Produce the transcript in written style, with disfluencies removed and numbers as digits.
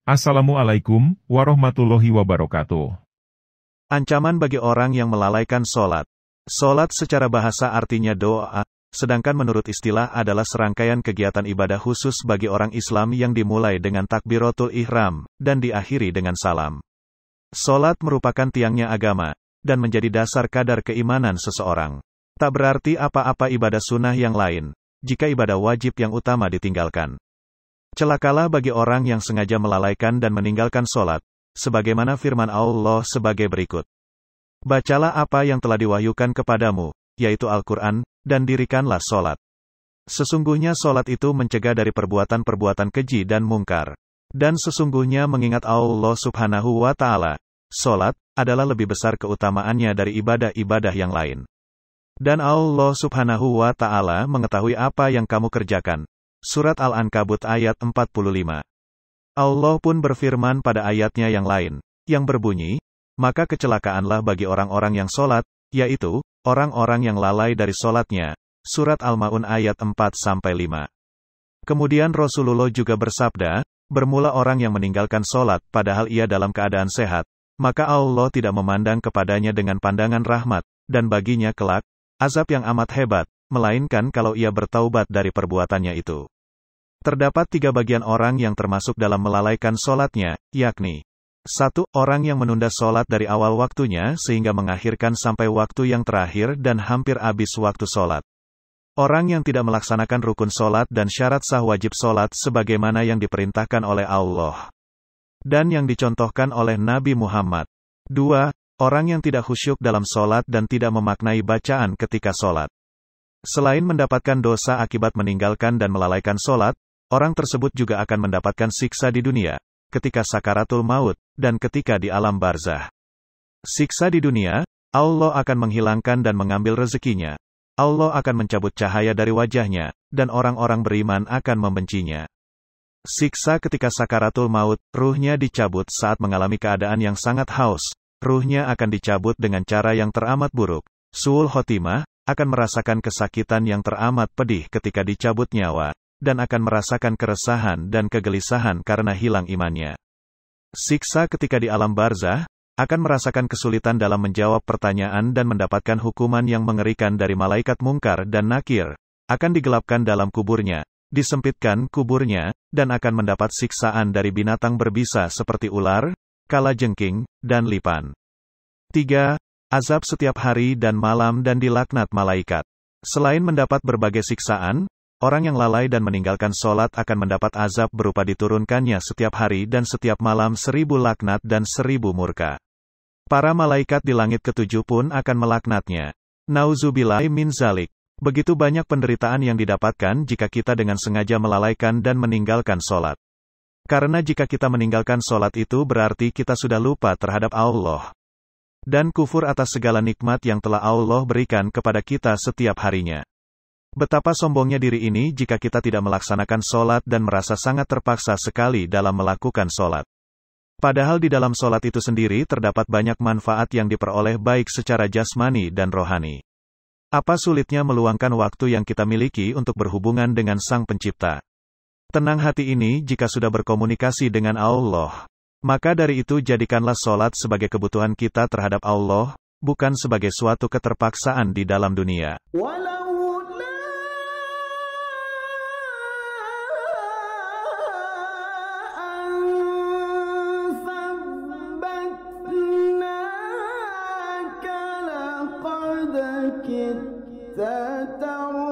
Assalamualaikum warahmatullahi wabarakatuh. Ancaman bagi orang yang melalaikan sholat. Sholat secara bahasa artinya doa, sedangkan menurut istilah adalah serangkaian kegiatan ibadah khusus bagi orang Islam yang dimulai dengan takbiratul ihram, dan diakhiri dengan salam. Sholat merupakan tiangnya agama, dan menjadi dasar kadar keimanan seseorang. Tak berarti apa-apa ibadah sunnah yang lain, jika ibadah wajib yang utama ditinggalkan. Celakalah bagi orang yang sengaja melalaikan dan meninggalkan sholat, sebagaimana firman Allah sebagai berikut. Bacalah apa yang telah diwahyukan kepadamu, yaitu Al-Quran, dan dirikanlah sholat. Sesungguhnya sholat itu mencegah dari perbuatan-perbuatan keji dan mungkar. Dan sesungguhnya mengingat Allah subhanahu wa ta'ala, sholat adalah lebih besar keutamaannya dari ibadah-ibadah yang lain. Dan Allah subhanahu wa ta'ala mengetahui apa yang kamu kerjakan. Surat Al-Ankabut ayat 45. Allah pun berfirman pada ayatnya yang lain, yang berbunyi, maka kecelakaanlah bagi orang-orang yang sholat, yaitu, orang-orang yang lalai dari sholatnya. Surat Al-Ma'un ayat 4-5. Kemudian Rasulullah juga bersabda, bermula orang yang meninggalkan sholat padahal ia dalam keadaan sehat, maka Allah tidak memandang kepadanya dengan pandangan rahmat, dan baginya kelak, azab yang amat hebat, melainkan kalau ia bertaubat dari perbuatannya itu. Terdapat 3 bagian orang yang termasuk dalam melalaikan sholatnya, yakni 1. Orang yang menunda sholat dari awal waktunya sehingga mengakhirkan sampai waktu yang terakhir dan hampir habis waktu sholat. Orang yang tidak melaksanakan rukun sholat dan syarat sah wajib sholat sebagaimana yang diperintahkan oleh Allah dan yang dicontohkan oleh Nabi Muhammad. 2. Orang yang tidak khusyuk dalam sholat dan tidak memaknai bacaan ketika sholat. Selain mendapatkan dosa akibat meninggalkan dan melalaikan sholat, orang tersebut juga akan mendapatkan siksa di dunia, ketika sakaratul maut, dan ketika di alam barzah. Siksa di dunia, Allah akan menghilangkan dan mengambil rezekinya. Allah akan mencabut cahaya dari wajahnya, dan orang-orang beriman akan membencinya. Siksa ketika sakaratul maut, ruhnya dicabut saat mengalami keadaan yang sangat haus. Ruhnya akan dicabut dengan cara yang teramat buruk. Su'ul khotimah, akan merasakan kesakitan yang teramat pedih ketika dicabut nyawa, dan akan merasakan keresahan dan kegelisahan karena hilang imannya. Siksa ketika di alam barzah, akan merasakan kesulitan dalam menjawab pertanyaan dan mendapatkan hukuman yang mengerikan dari malaikat mungkar dan nakir, akan digelapkan dalam kuburnya, disempitkan kuburnya, dan akan mendapat siksaan dari binatang berbisa seperti ular, kalajengking, dan lipan. 3. Azab setiap hari dan malam dan dilaknat malaikat. Selain mendapat berbagai siksaan, orang yang lalai dan meninggalkan sholat akan mendapat azab berupa diturunkannya setiap hari dan setiap malam 1000 laknat dan 1000 murka. Para malaikat di langit ke-7 pun akan melaknatnya. Nauzubillahi min zalik. Begitu banyak penderitaan yang didapatkan jika kita dengan sengaja melalaikan dan meninggalkan sholat. Karena jika kita meninggalkan sholat itu berarti kita sudah lupa terhadap Allah. Dan kufur atas segala nikmat yang telah Allah berikan kepada kita setiap harinya. Betapa sombongnya diri ini jika kita tidak melaksanakan sholat dan merasa sangat terpaksa sekali dalam melakukan sholat. Padahal di dalam sholat itu sendiri terdapat banyak manfaat yang diperoleh baik secara jasmani dan rohani. Apa sulitnya meluangkan waktu yang kita miliki untuk berhubungan dengan Sang Pencipta? Tenang hati ini jika sudah berkomunikasi dengan Allah. Maka dari itu jadikanlah sholat sebagai kebutuhan kita terhadap Allah, bukan sebagai suatu keterpaksaan di dalam dunia. كدت ترى